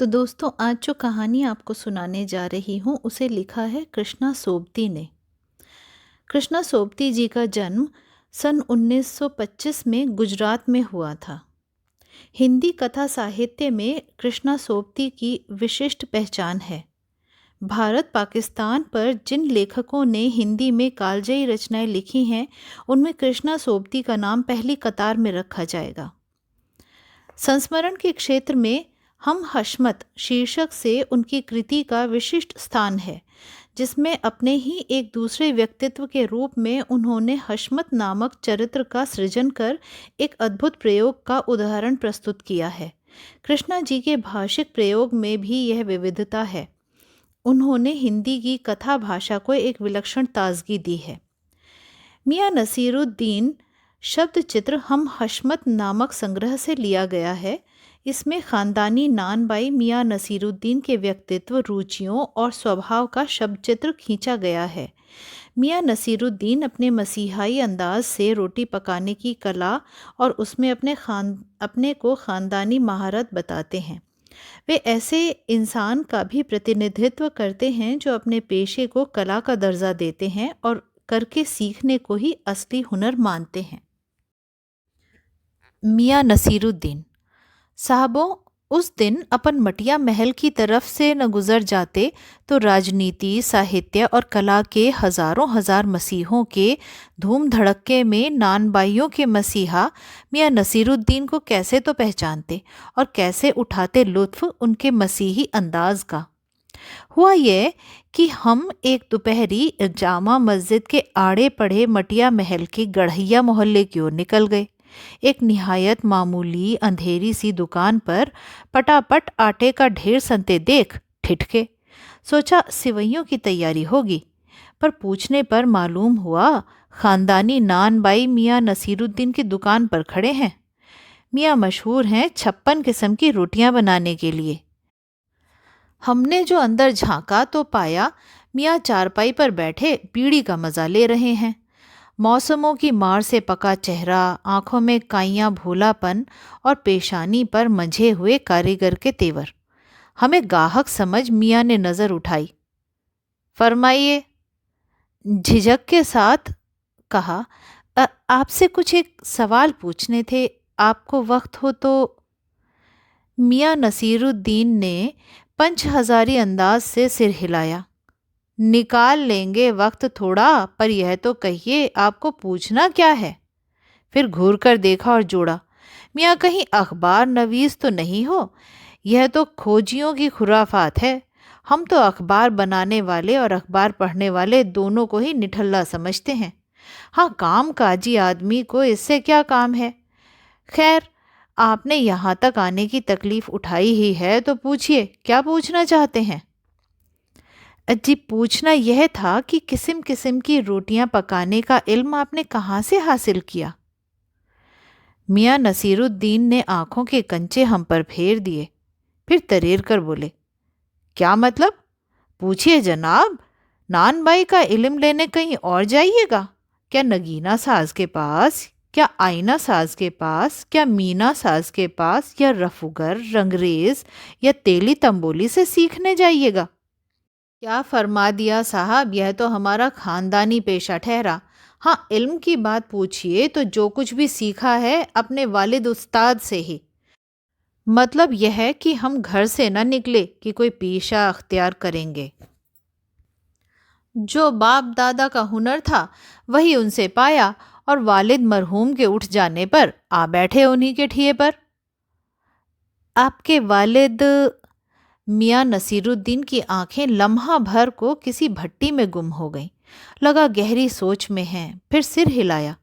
تو دوستوں، آج جو کہانی آپ کو سنانے جا رہی ہوں اسے لکھا ہے کرشنا سوبتی نے۔ کرشنا سوبتی جی کا جنم سن 1925 میں گجرات میں ہوا تھا۔ ہندی کتھا ساہتیہ میں کرشنا سوبتی کی وششٹ پہچان ہے۔ بھارت پاکستان پر جن لیکھکوں نے ہندی میں کالجئی رچنائیں لکھی ہیں ان میں کرشنا سوبتی کا نام پہلی قطار میں رکھا جائے گا۔ سنسمرن کے کھیتر میں ہم حشمت شیرشک سے ان کی کرتی کا وششٹ ستھان ہے، جس میں اپنے ہی ایک دوسرے ویکتتو کے روپ میں انہوں نے حشمت نامک چرتر کا سرجن کر ایک ادبھت پریوگ کا اداہرن پرستت کیا ہے۔ کرشنا جی کے بھاشک پریوگ میں بھی یہ وودھتا ہے۔ انہوں نے ہندی کی کتھا بھاشا کو ایک ولکشن تازگی دی ہے۔ میاں نصیر الدین شبد چتر ہم حشمت نامک سنگرہ سے لیا گیا ہے۔ اس میں خاندانی نان بائی میاں نصیر الدین کے ویکتتو، روچیوں اور سوبھاؤ کا شبد چتر کھینچا گیا ہے۔ میاں نصیر الدین اپنے مسیحائی انداز سے روٹی پکانے کی کلا اور اس میں اپنے کو خاندانی مہارت بتاتے ہیں۔ وہ ایسے انسان کا بھی پرتیندھتو کرتے ہیں جو اپنے پیشے کو کلا کا درجہ دیتے ہیں اور کر کے سیکھنے کو ہی اصلی ہنر مانتے ہیں۔ میاں نصیر الدین صاحبوں، اس دن اپن مٹیا محل کی طرف سے نہ گزر جاتے تو راجنیتی، ساہتیہ اور کلا کے ہزاروں ہزار مسیحوں کے دھوم دھڑکے میں نان بائیوں کے مسیحا میاں نصیر الدین کو کیسے تو پہچانتے اور کیسے اٹھاتے لطف ان کے مسیحی انداز کا۔ ہوا یہ کہ ہم ایک دوپہری جامع مسجد کے آڑے پڑے مٹیا محل کے گڑھیا محلے کی اور نکل گئے۔ ایک نہایت معمولی اندھیری سی دکان پر پٹاپٹ آٹے کا ڈھیر سنتے دیکھ ٹھٹکے۔ سوچا سوئیوں کی تیاری ہوگی، پر پوچھنے پر معلوم ہوا خاندانی نان بائی میاں نصیر الدین کی دکان پر کھڑے ہیں۔ میاں مشہور ہیں 56 قسم کی روٹیاں بنانے کے لیے۔ ہم نے جو اندر جھانکا تو پایا میاں چارپائی پر بیٹھے بیڑی کا مزہ لے رہے ہیں۔ موسموں کی مار سے پکا چہرہ، آنکھوں میں کائیاں بھولا پن اور پیشانی پر منجھے ہوئے کاریگر کے تیور۔ ہمیں گاہک سمجھ میاں نے نظر اٹھائی۔ فرمائیے، جھجک کے ساتھ کہا، آپ سے کچھ ایک سوال پوچھنے تھے، آپ کو وقت ہو تو؟ میاں نصیر الدین نے پنچ ہزاری انداز سے سر ہلایا۔ نکال لیں گے وقت تھوڑا، پر یہ تو کہیے آپ کو پوچھنا کیا ہے؟ پھر گھور کر دیکھا اور جوڑا، میاں کہیں اخبار نویس تو نہیں ہو؟ یہ تو کھوجیوں کی خرافات ہے۔ ہم تو اخبار بنانے والے اور اخبار پڑھنے والے دونوں کو ہی نٹھلا سمجھتے ہیں۔ ہاں، کام کاجی آدمی کو اس سے کیا کام ہے؟ خیر، آپ نے یہاں تک آنے کی تکلیف اٹھائی ہی ہے تو پوچھئے، کیا پوچھنا چاہتے ہیں؟ جی، پوچھنا یہ تھا کہ قسم قسم کی روٹیاں پکانے کا علم آپ نے کہاں سے حاصل کیا؟ میاں نصیر الدین نے آنکھوں کے کنچے ہم پر پھیر دیے، پھر تریر کر بولے، کیا مطلب؟ پوچھئے جناب، نان بائی کا علم لینے کہیں اور جائیے گا؟ کیا نگینہ ساز کے پاس، کیا آئینہ ساز کے پاس، کیا مینا ساز کے پاس، یا رفوگر، رنگریز یا تیلی تنبولی سے سیکھنے جائیے گا؟ کیا فرما دیا صاحب، یہ تو ہمارا خاندانی پیشہ ٹھہرا۔ ہاں، علم کی بات پوچھئے تو جو کچھ بھی سیکھا ہے اپنے والد استاد سے ہی۔ مطلب یہ ہے کہ ہم گھر سے نہ نکلے کہ کوئی پیشہ اختیار کریں گے۔ جو باپ دادا کا ہنر تھا وہی ان سے پایا، اور والد مرحوم کے اٹھ جانے پر آ بیٹھے انہی کے ٹھیے پر۔ آپ کے والد؟ میاں نصیر الدین کی آنکھیں لمحہ بھر کو کسی بھٹی میں گم ہو گئیں، لگا گہری سوچ میں ہیں، پھر سر ہلایا۔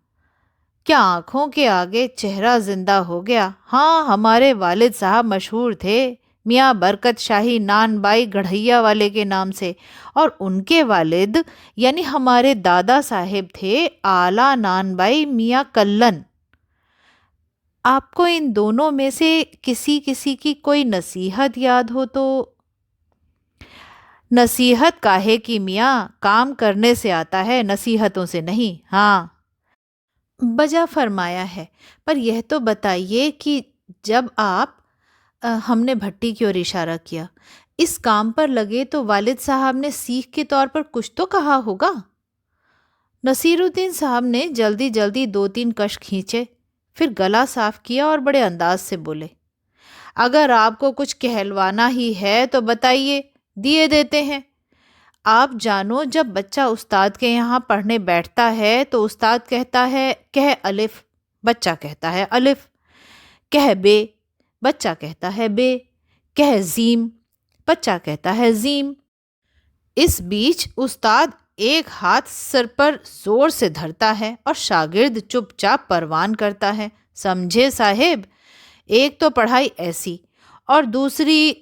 کیا آنکھوں کے آگے چہرہ زندہ ہو گیا؟ ہاں، ہمارے والد صاحب مشہور تھے میاں برکت شاہی نان بائی گڑھیا والے کے نام سے، اور ان کے والد یعنی ہمارے دادا صاحب تھے اعلیٰ نان بائی میاں کلن۔ آپ کو ان دونوں میں سے کسی کی کوئی نصیحت یاد ہو تو؟ نصیحت کاہے کی میاں، کام کرنے سے آتا ہے، نصیحتوں سے نہیں۔ ہاں، بجا فرمایا ہے، پر یہ تو بتائیے کہ جب آپ ہم نے بھٹی کی اور اشارہ کیا۔ اس کام پر لگے تو والد صاحب نے سیکھ کے طور پر کچھ تو کہا ہوگا۔ نصیر الدین صاحب نے جلدی جلدی 2-3 کش کھینچے، پھر گلا صاف کیا اور بڑے انداز سے بولے، اگر آپ کو کچھ کہلوانا ہی ہے تو بتائیے، دیے دیتے ہیں۔ آپ جانو، جب بچہ استاد کے یہاں پڑھنے بیٹھتا ہے تو استاد کہتا ہے کہہ الف، بچہ کہتا ہے الف، کہہ بے، بچہ کہتا ہے بے، کہہ زیم، بچہ کہتا ہے زیم۔ اس بیچ استاد ایک ہاتھ سر پر زور سے دھرتا ہے اور شاگرد چپ چاپ پروان کرتا ہے۔ سمجھے صاحب، ایک تو پڑھائی ایسی، اور دوسری…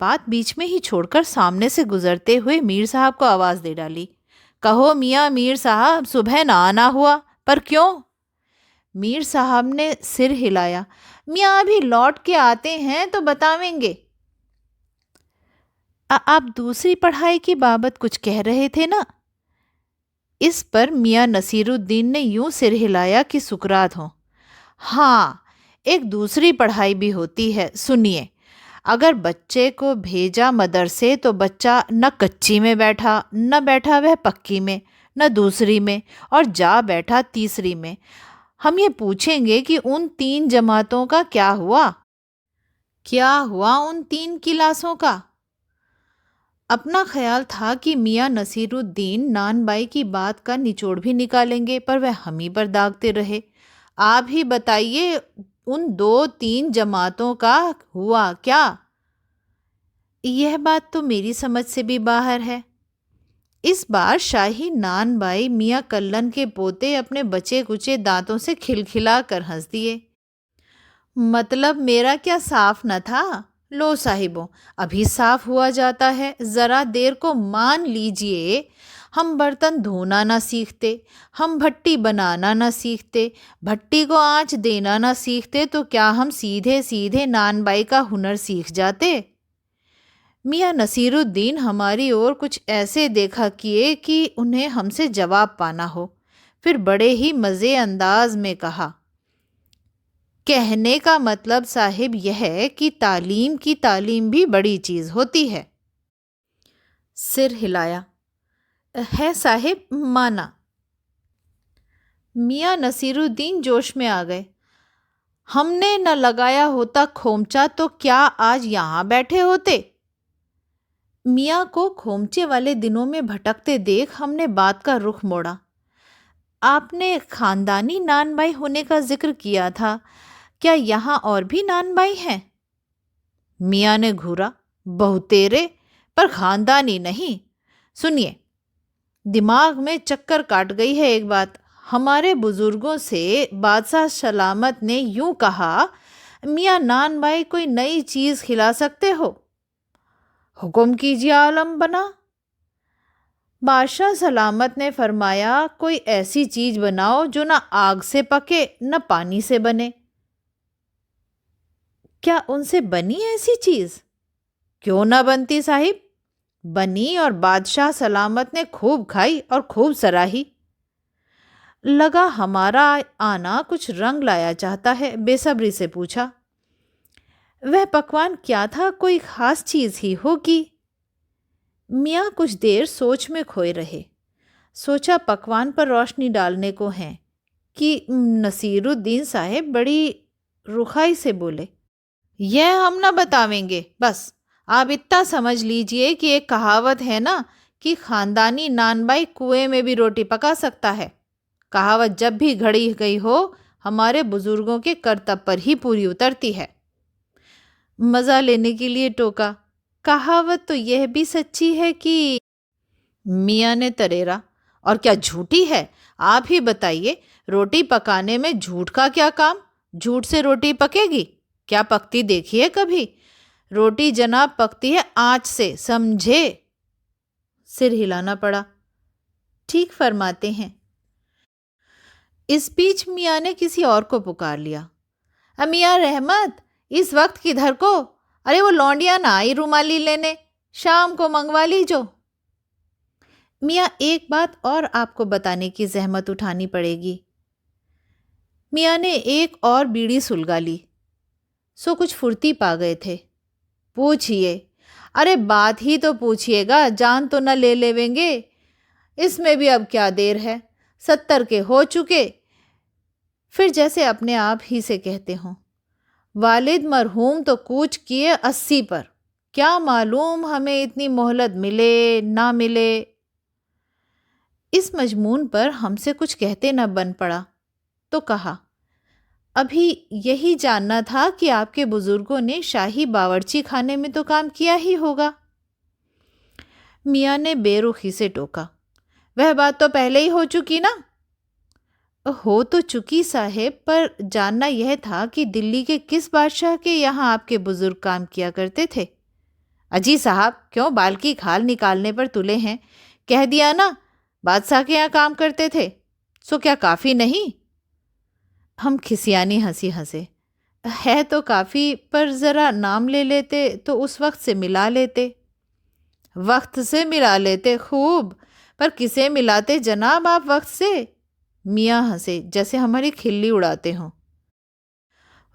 بات بیچ میں ہی چھوڑ کر سامنے سے گزرتے ہوئے میر صاحب کو آواز دے ڈالی، کہو میاں میر صاحب، صبح نہ آنا ہوا، پر کیوں؟ میر صاحب نے سر ہلایا، میاں ابھی لوٹ کے آتے ہیں تو بتاویں گے۔ آپ دوسری پڑھائی کی بابت کچھ کہہ رہے تھے نا؟ اس پر میاں نصیر الدین نے یوں سر ہلایا کہ سکرات ہوں۔ ہاں، ایک دوسری پڑھائی بھی ہوتی ہے، سنیے۔ اگر بچے کو بھیجا مدرسے تو بچہ نہ کچی میں بیٹھا، نہ بیٹھا وہ پکی میں، نہ دوسری میں، اور جا بیٹھا تیسری میں۔ ہم یہ پوچھیں گے کہ ان 3 جماعتوں کا کیا ہوا؟ کیا ہوا ان 3 کلاسوں کا؟ اپنا خیال تھا کہ میاں نصیر الدین نان بائی کی بات کا نچوڑ بھی نکالیں گے، پر وہ ہم ہی پر داغتے رہے۔ آپ ہی بتائیے، ان 2-3 جماعتوں کا ہوا کیا؟ یہ بات تو میری سمجھ سے بھی باہر ہے۔ اس بار شاہی نان بائی میاں کلن کے پوتے اپنے بچے کچے دانتوں سے کھلکھلا کر ہنس دیے۔ مطلب میرا کیا صاف نہ تھا؟ لو صاحبوں، ابھی صاف ہوا جاتا ہے، ذرا دیر کو مان لیجئے۔ ہم برتن دھونا نہ سیکھتے، ہم بھٹی بنانا نہ سیکھتے، بھٹی کو آنچ دینا نہ سیکھتے، تو کیا ہم سیدھے سیدھے نان بائی کا ہنر سیکھ جاتے؟ میاں نصیر الدین ہماری اور کچھ ایسے دیکھا کیے کہ انہیں ہم سے جواب پانا ہو، پھر بڑے ہی مزے انداز میں کہا، کہنے کا مطلب صاحب یہ ہے کہ تعلیم کی تعلیم بھی بڑی چیز ہوتی ہے۔ سر ہلایا، ہے صاحب، مانا۔ میاں نصیر الدین جوش میں آ گئے، ہم نے نہ لگایا ہوتا کھومچا تو کیا آج یہاں بیٹھے ہوتے؟ میاں کو کھومچے والے دنوں میں بھٹکتے دیکھ ہم نے بات کا رخ موڑا۔ آپ نے خاندانی نان بھائی ہونے کا ذکر کیا تھا، کیا یہاں اور بھی نان بھائی ہیں؟ میاں نے گھورا، بہتیرے، پر خاندانی نہیں۔ سنیے، دماغ میں چکر کاٹ گئی ہے ایک بات۔ ہمارے بزرگوں سے بادشاہ سلامت نے یوں کہا، میاں نان بھائی کوئی نئی چیز کھلا سکتے ہو؟ حکم کیجیے عالم بنا۔ بادشاہ سلامت نے فرمایا، کوئی ایسی چیز بناؤ جو نہ آگ سے پکے نہ پانی سے بنے۔ کیا ان سے بنی ایسی چیز؟ کیوں نہ بنتی صاحب، بنی، اور بادشاہ سلامت نے خوب کھائی اور خوب سراہی۔ لگا ہمارا آنا کچھ رنگ لایا چاہتا ہے، بے صبری سے پوچھا، وہ پکوان کیا تھا؟ کوئی خاص چیز ہی ہوگی۔ میاں کچھ دیر سوچ میں کھوئے رہے، سوچا پکوان پر روشنی ڈالنے کو ہیں کہ نصیر الدین صاحب بڑی رخائی سے بولے، یہ ہم نہ بتاویں گے، بس آپ اتنا سمجھ لیجئے کہ ایک کہاوت ہے نا کہ خاندانی نان بھائی کنویں میں بھی روٹی پکا سکتا ہے۔ کہاوت جب بھی گھڑی گئی ہو ہمارے بزرگوں کے کرتب پر ہی پوری اترتی ہے۔ مزہ لینے کے لیے ٹوکا، کہاوت تو یہ بھی سچی ہے کہ… میاں نے تریرا، اور کیا جھوٹی ہے؟ آپ ہی بتائیے، روٹی پکانے میں جھوٹ کا کیا کام؟ جھوٹ سے روٹی پکے گی؟ کیا پکتی دیکھی ہے کبھی؟ روٹی جناب پکتی ہے آنچ سے، سمجھے؟ سر ہلانا پڑا، ٹھیک فرماتے ہیں۔ اس بیچ میاں نے کسی اور کو پکار لیا، میاں رحمت، اس وقت کدھر کو؟ ارے وہ لونڈیاں نہ آئی رومالی لینے، شام کو منگوا لیجو۔ میاں ایک بات اور آپ کو بتانے کی زحمت اٹھانی پڑے گی۔ میاں نے ایک اور بیڑی سلگا لی، سو کچھ پھرتی پا گئے تھے۔ پوچھئے۔ ارے بات ہی تو پوچھئے گا، جان تو نہ لے لیویں گے، اس میں بھی اب کیا دیر ہے، 70 کے ہو چکے۔ پھر جیسے اپنے آپ ہی سے کہتے ہوں، والد مرحوم تو کوچ کیے 80 پر، کیا معلوم ہمیں اتنی مہلت ملے نہ ملے۔ اس مضمون پر ہم سے کچھ کہتے نہ بن پڑا تو کہا، ابھی یہی جاننا تھا کہ آپ کے بزرگوں نے شاہی باورچی خانے میں تو کام کیا ہی ہوگا۔ میاں نے بے رخی سے ٹوکا، وہ بات تو پہلے ہی ہو چکی نا۔ ہو تو چکی صاحب، پر جاننا یہ تھا کہ دلی کے کس بادشاہ کے یہاں آپ کے بزرگ کام کیا کرتے تھے۔ اجی صاحب، کیوں بال کی کھال نکالنے پر تلے ہیں؟ کہہ دیا نا بادشاہ کے یہاں کام کرتے تھے، سو کیا کافی نہیں؟ ہم کھسیانی ہنسی ہنسے۔ ہے تو کافی، پر ذرا نام لے لیتے تو اس وقت سے ملا لیتے۔ وقت سے ملا لیتے خوب، پر کسے ملاتے جناب آپ وقت سے؟ میاں ہنسے جیسے ہماری کھلی اڑاتے ہوں۔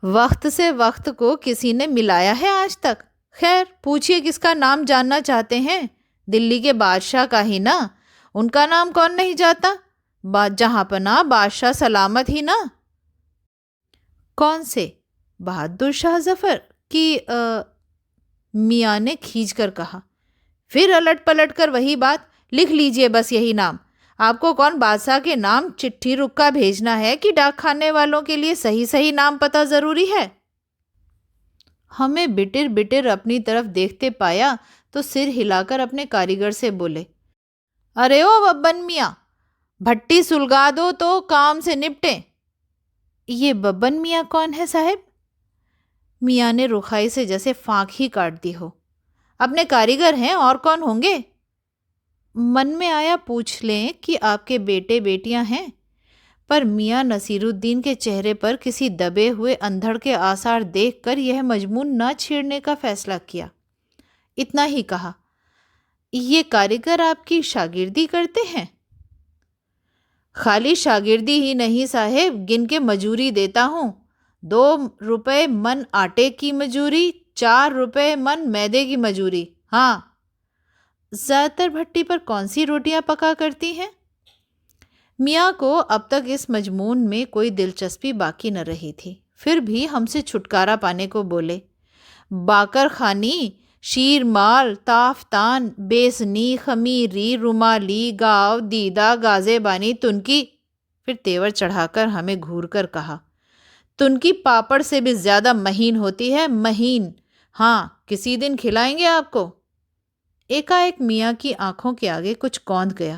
وقت سے وقت کو کسی نے ملایا ہے آج تک؟ خیر پوچھئے کس کا نام جاننا چاہتے ہیں؟ دلی کے بادشاہ کا ہی نا، ان کا نام کون نہیں جاتا؟ جہاں پناہ بادشاہ سلامت ہی نا۔ کون سے؟ بہادر شاہ ظفر کی؟ میاں نے کھینچ کر کہا۔ پھر الٹ پلٹ کر وہی بات، لکھ لیجئے بس یہی نام۔ آپ کو کون بادشاہ کے نام چٹھی رکا بھیجنا ہے کہ ڈاک کھانے والوں کے لیے صحیح نام پتہ ضروری ہے؟ ہمیں بٹر بٹر اپنی طرف دیکھتے پایا تو سر ہلا کر اپنے کاریگر سے بولے، ارے او ببن میاں، بھٹی سلگا دو تو کام سے نپٹیں۔ یہ ببن میاں کون ہے صاحب؟ میاں نے رخائی سے جیسے پھانک ہی کاٹ دی ہو۔ اپنے کاریگر ہیں، اور کون ہوں گے؟ من میں آیا پوچھ لیں کہ آپ کے بیٹے بیٹیاں ہیں، پر میاں نصیر الدین کے چہرے پر کسی دبے ہوئے اندھڑ کے آثار دیکھ کر یہ مضمون نہ چھیڑنے کا فیصلہ کیا۔ اتنا ہی کہا، یہ کاریگر آپ کی شاگردی کرتے ہیں؟ خالی شاگردی ہی نہیں صاحب، گن کے مجوری دیتا ہوں۔ 2 روپے من آٹے کی مجوری، 4 روپے من میدے کی مجوری۔ ہاں۔ زیادہ تر بھٹی پر کون سی روٹیاں پکا کرتی ہیں؟ میاں کو اب تک اس مضمون میں کوئی دلچسپی باقی نہ رہی تھی، پھر بھی ہم سے چھٹکارا پانے کو بولے، باکر خانی، شیر مال، تافتان، بیسنی، خمیری، رومالی، گاؤ، دیدہ، گازے بانی، تنکی۔ پھر تیور چڑھا کر ہمیں گھور کر کہا، تنکی پاپڑ سے بھی زیادہ مہین ہوتی ہے، مہین۔ ہاں کسی دن کھلائیں گے آپ کو۔ ایک میاں کی آنکھوں کے آگے کچھ کوند گیا،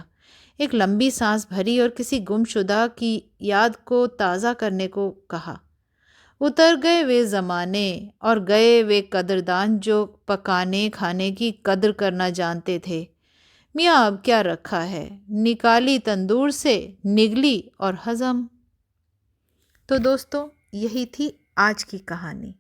ایک لمبی سانس بھری اور کسی گم شدہ کی یاد کو تازہ کرنے کو کہا، اتر گئے وہ زمانے اور گئے وہ قدردان جو پکانے کھانے کی قدر کرنا جانتے تھے۔ میاں اب کیا رکھا ہے، نکالی تندور سے، نگلی اور ہضم۔ تو دوستو یہی تھی آج کی کہانی۔